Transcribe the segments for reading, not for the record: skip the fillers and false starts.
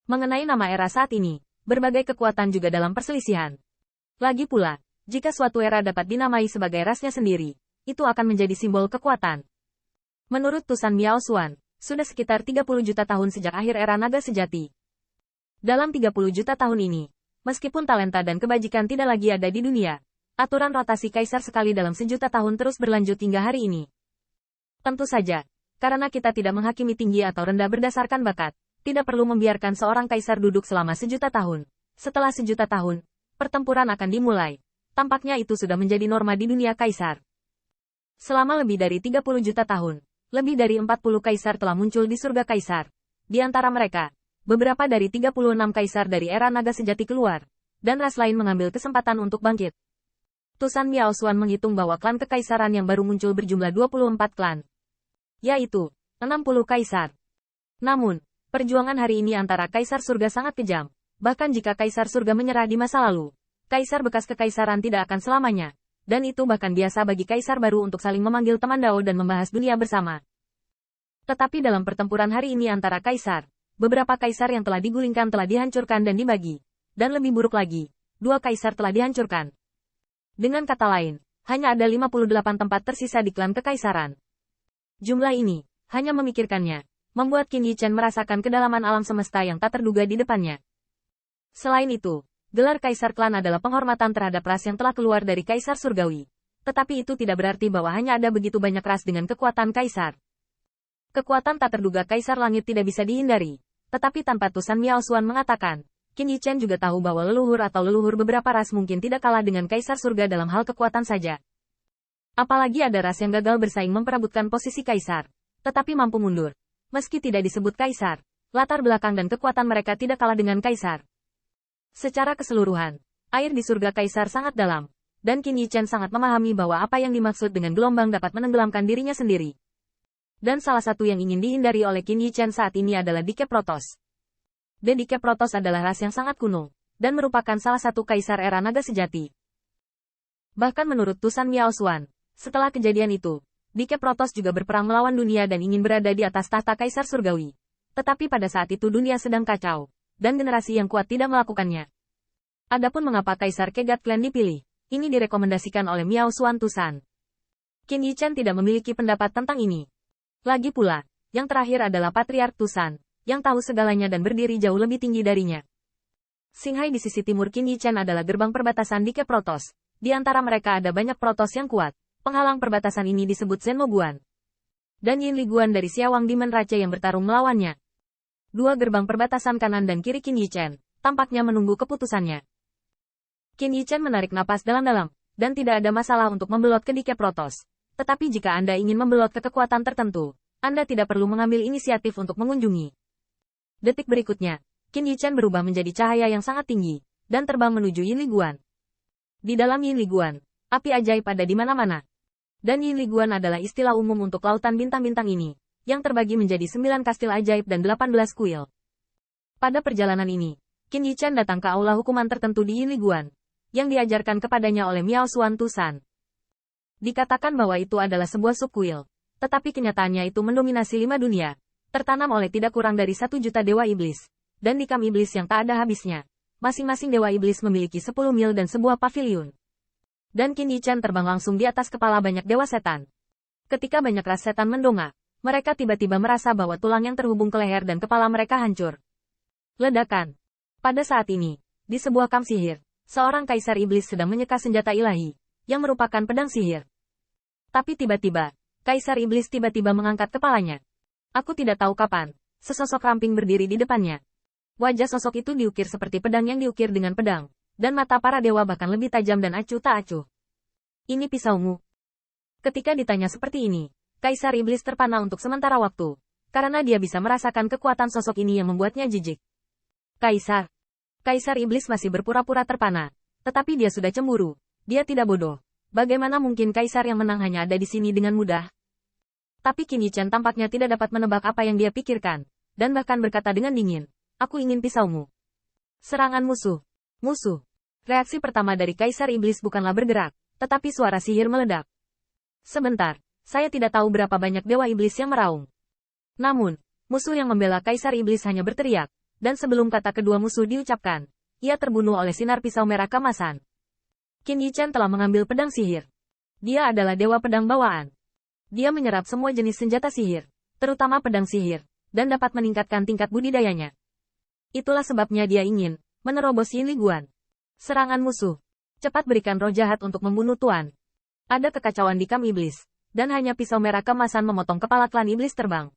Mengenai nama era saat ini, berbagai kekuatan juga dalam perselisihan. Lagi pula, jika suatu era dapat dinamai sebagai rasnya sendiri, itu akan menjadi simbol kekuatan. Menurut Tusan Miao Xuan, sudah sekitar 30 juta tahun sejak akhir era naga sejati. Dalam 30 juta tahun ini, meskipun talenta dan kebajikan tidak lagi ada di dunia, aturan rotasi kaisar sekali dalam sejuta tahun terus berlanjut hingga hari ini. Tentu saja, karena kita tidak menghakimi tinggi atau rendah berdasarkan bakat, tidak perlu membiarkan seorang kaisar duduk selama sejuta tahun. Setelah sejuta tahun, pertempuran akan dimulai. Tampaknya itu sudah menjadi norma di dunia kaisar. Selama lebih dari 30 juta tahun, lebih dari 40 kaisar telah muncul di surga kaisar. Di antara mereka, beberapa dari 36 kaisar dari era naga sejati keluar, dan ras lain mengambil kesempatan untuk bangkit. Tusan Miao Xuan menghitung bahwa klan kekaisaran yang baru muncul berjumlah 24 klan, yaitu 60 kaisar. Namun, perjuangan hari ini antara kaisar surga sangat kejam. Bahkan jika kaisar surga menyerah di masa lalu, kaisar bekas kekaisaran tidak akan selamanya. Dan itu bahkan biasa bagi kaisar baru untuk saling memanggil teman Dao dan membahas dunia bersama. Tetapi dalam pertempuran hari ini antara kaisar, beberapa kaisar yang telah digulingkan telah dihancurkan dan dibagi. Dan lebih buruk lagi, 2 kaisar telah dihancurkan. Dengan kata lain, hanya ada 58 tempat tersisa di klan kekaisaran. Jumlah ini, hanya memikirkannya, membuat Qin Yichen merasakan kedalaman alam semesta yang tak terduga di depannya. Selain itu, gelar kaisar klan adalah penghormatan terhadap ras yang telah keluar dari kaisar surgawi. Tetapi itu tidak berarti bahwa hanya ada begitu banyak ras dengan kekuatan kaisar. Kekuatan tak terduga kaisar langit tidak bisa dihindari. Tetapi tanpa Tusan Miao Xuan mengatakan, Qin Yichen juga tahu bahwa leluhur atau leluhur beberapa ras mungkin tidak kalah dengan kaisar surga dalam hal kekuatan saja. Apalagi ada ras yang gagal bersaing memperebutkan posisi kaisar, tetapi mampu mundur. Meski tidak disebut kaisar, latar belakang dan kekuatan mereka tidak kalah dengan kaisar. Secara keseluruhan, air di surga kaisar sangat dalam, dan Qin Yichen sangat memahami bahwa apa yang dimaksud dengan gelombang dapat menenggelamkan dirinya sendiri. Dan salah satu yang ingin dihindari oleh Qin Yichen saat ini adalah Decay Protoss. Decay Protoss adalah ras yang sangat kuno, dan merupakan salah satu kaisar era naga sejati. Bahkan menurut Tusan Miao Xuan, setelah kejadian itu, Decay Protoss juga berperang melawan dunia dan ingin berada di atas tahta kaisar surgawi. Tetapi pada saat itu dunia sedang kacau, dan generasi yang kuat tidak melakukannya. Adapun mengapa kaisar Kegat Clan dipilih, ini direkomendasikan oleh Miao Xuan Tusan. Qin Yichen tidak memiliki pendapat tentang ini. Lagi pula, yang terakhir adalah Patriark Tusan, yang tahu segalanya dan berdiri jauh lebih tinggi darinya. Qinghai di sisi timur Qin Yichen adalah gerbang perbatasan Decay Protoss. Di antara mereka ada banyak Protoss yang kuat. Penghalang perbatasan ini disebut Zhenmo Guan. Dan Yin Li Guan dari Xiawang Demon Raja yang bertarung melawannya. 2 gerbang perbatasan kanan dan kiri Qin Yichen, tampaknya menunggu keputusannya. Qin Yichen menarik napas dalam-dalam, dan tidak ada masalah untuk membelot ke Decay Protoss. Tetapi jika Anda ingin membelot ke kekuatan tertentu, Anda tidak perlu mengambil inisiatif untuk mengunjungi. Detik berikutnya, Qin Yichen berubah menjadi cahaya yang sangat tinggi, dan terbang menuju Yin Li Guan. Di dalam Yin Li Guan, api ajaib ada di mana-mana. Dan Yin Li Guan adalah istilah umum untuk lautan bintang-bintang ini, yang terbagi menjadi 9 kastil ajaib dan 18 kuil. Pada perjalanan ini, Qin Yichen datang ke aula hukuman tertentu di Yin Li Guan, yang diajarkan kepadanya oleh Miao Xuan Tusan. Dikatakan bahwa itu adalah sebuah subkuil, tetapi kenyataannya itu mendominasi 5 dunia, tertanam oleh tidak kurang dari 1 juta dewa iblis, dan nikam iblis yang tak ada habisnya. Masing-masing dewa iblis memiliki 10 mil dan sebuah paviliun. Dan Qin Yichen terbang langsung di atas kepala banyak dewa setan. Ketika banyak ras setan mendongak, mereka tiba-tiba merasa bahwa tulang yang terhubung ke leher dan kepala mereka hancur. Ledakan. Pada saat ini, di sebuah kamp sihir, seorang kaisar iblis sedang menyeka senjata ilahi, yang merupakan pedang sihir. Tapi tiba-tiba, kaisar iblis tiba-tiba mengangkat kepalanya. Aku tidak tahu kapan, sesosok ramping berdiri di depannya. Wajah sosok itu diukir seperti pedang yang diukir dengan pedang. Dan mata para dewa bahkan lebih tajam dan acuh tak acuh. Ini pisaumu. Ketika ditanya seperti ini, Kaisar Iblis terpana untuk sementara waktu, karena dia bisa merasakan kekuatan sosok ini yang membuatnya jijik. Kaisar. Kaisar Iblis masih berpura-pura terpana, tetapi dia sudah cemburu. Dia tidak bodoh. Bagaimana mungkin Kaisar yang menang hanya ada di sini dengan mudah? Tapi Qin Yichen tampaknya tidak dapat menebak apa yang dia pikirkan, dan bahkan berkata dengan dingin, aku ingin pisaumu. Serangan musuh. Musuh. Reaksi pertama dari Kaisar Iblis bukanlah bergerak, tetapi suara sihir meledak. Sebentar, saya tidak tahu berapa banyak dewa iblis yang meraung. Namun, musuh yang membela Kaisar Iblis hanya berteriak, dan sebelum kata kedua musuh diucapkan, ia terbunuh oleh sinar pisau merah kemasan. Qin Yichen telah mengambil pedang sihir. Dia adalah dewa pedang bawaan. Dia menyerap semua jenis senjata sihir, terutama pedang sihir, dan dapat meningkatkan tingkat budidayanya. Itulah sebabnya dia ingin menerobos Yin Liguan. Serangan musuh. Cepat berikan roh jahat untuk membunuh Tuan. Ada kekacauan di kamp iblis, dan hanya pisau merah kemasan memotong kepala klan iblis terbang.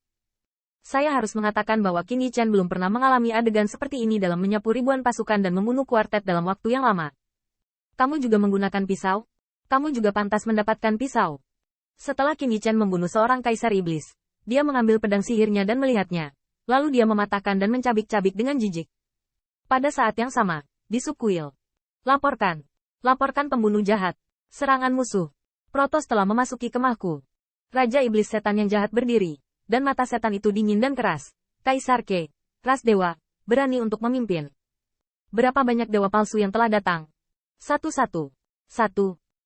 Saya harus mengatakan bahwa Qin Yichen belum pernah mengalami adegan seperti ini dalam menyapu ribuan pasukan dan membunuh kuartet dalam waktu yang lama. Kamu juga menggunakan pisau? Kamu juga pantas mendapatkan pisau. Setelah Qin Yichen membunuh seorang kaisar iblis, dia mengambil pedang sihirnya dan melihatnya. Lalu dia mematahkan dan mencabik-cabik dengan jijik. Pada saat yang sama, di subkuil. Laporkan. Laporkan pembunuh jahat. Serangan musuh. Protos telah memasuki kemahku. Raja iblis setan yang jahat berdiri, dan mata setan itu dingin dan keras. Kaisar Ke, ras dewa, berani untuk memimpin. Berapa banyak dewa palsu yang telah datang? Satu.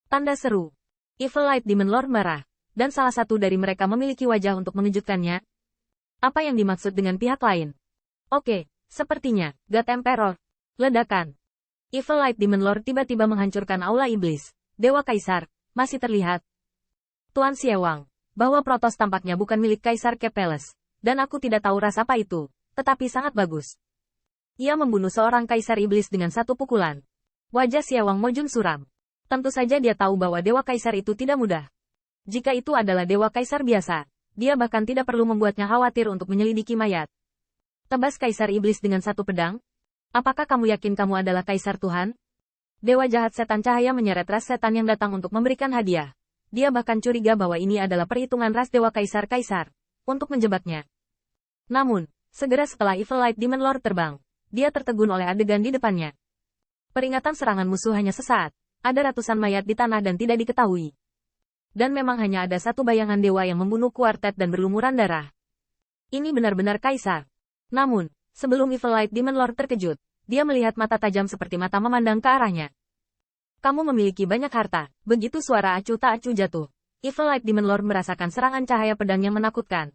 Tanda seru. Evil Light Demon Lord marah, dan salah satu dari mereka memiliki wajah untuk mengejutkannya. Apa yang dimaksud dengan pihak lain? Oke, sepertinya, God Emperor. Ledakan. Evil Light Demon Lord tiba-tiba menghancurkan aula iblis. Dewa Kaisar, masih terlihat. Tuan Siewang, bahwa Protos tampaknya bukan milik Kaisar Ke Palace, dan aku tidak tahu ras apa itu, tetapi sangat bagus. Ia membunuh seorang Kaisar Iblis dengan satu pukulan. Wajah Siewang Mojun suram. Tentu saja dia tahu bahwa Dewa Kaisar itu tidak mudah. Jika itu adalah Dewa Kaisar biasa, dia bahkan tidak perlu membuatnya khawatir untuk menyelidiki mayat. Tebas Kaisar Iblis dengan satu pedang? Apakah kamu yakin kamu adalah Kaisar Tuhan? Dewa jahat setan cahaya menyeret ras setan yang datang untuk memberikan hadiah. Dia bahkan curiga bahwa ini adalah perhitungan ras Dewa Kaisar-Kaisar, untuk menjebaknya. Namun, segera setelah Evil Light Demon Lord terbang, dia tertegun oleh adegan di depannya. Peringatan serangan musuh hanya sesaat, ada ratusan mayat di tanah dan tidak diketahui. Dan memang hanya ada satu bayangan dewa yang membunuh kuartet dan berlumuran darah. Ini benar-benar Kaisar. Namun, sebelum Evil Light Demon Lord terkejut, dia melihat mata tajam seperti mata memandang ke arahnya. Kamu memiliki banyak harta. Begitu suara acuh tak acuh jatuh, Evil Light Demon Lord merasakan serangan cahaya pedang yang menakutkan.